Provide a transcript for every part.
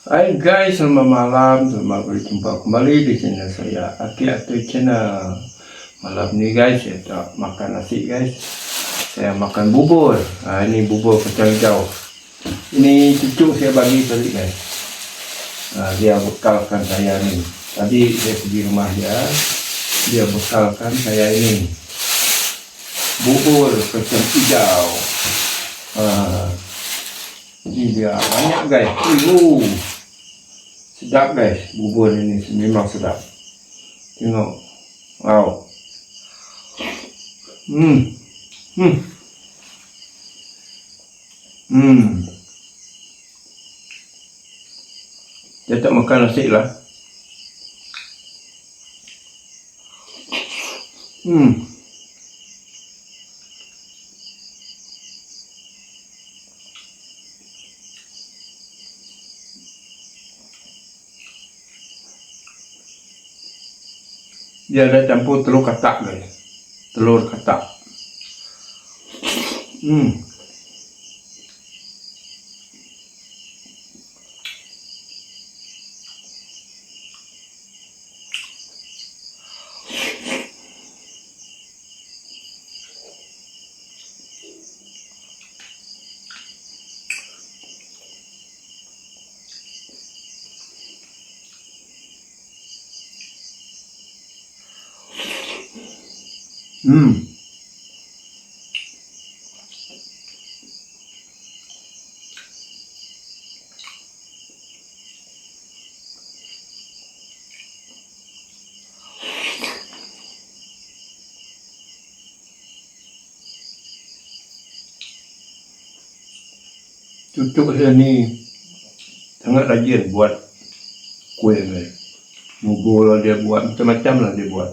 Hai guys, selamat malam, selamat berjumpa kembali di channel saya Aki Atoy Channel. Malam ni guys, saya tak makan nasi guys. Saya makan bubur. Ini bubur kacang hijau. Ini cucu saya bagi tadi guys. Dia bekalkan saya ni. Tadi saya pergi rumah dia bekalkan saya ini bubur kacang hijau. Ini dia banyak guys. Sedap guys, bubur ini memang sedap. Tengok. Wow. Dia tak makan nasi lah. Dia ada campur telur katak guys. Telur katak. Cucu saya ni sangat rajin buat kue guys. Bubur lah dia buat, macam-macam lah dia buat.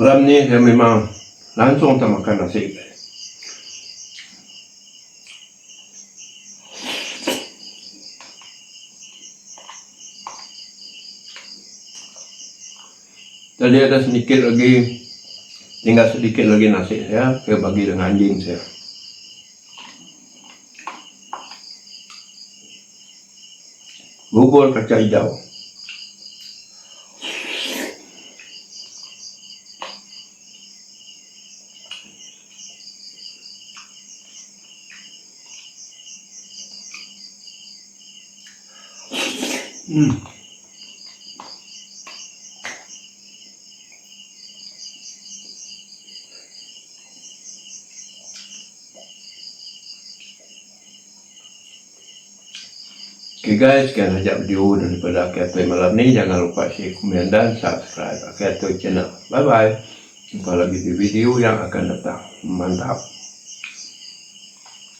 Malam ni saya memang langsung tak makan nasi guys. Tadi ada sedikit lagi, tinggal sedikit lagi nasi saya bagi dengan anjing saya. Bubur kacang hijau. Oke guys, sekian saja video daripada Aki Atoy malam ini. Jangan lupa share, komen, dan subscribe Aki Atoy Channel. Bye bye. Jumpa lagi di video yang akan datang. Mantap.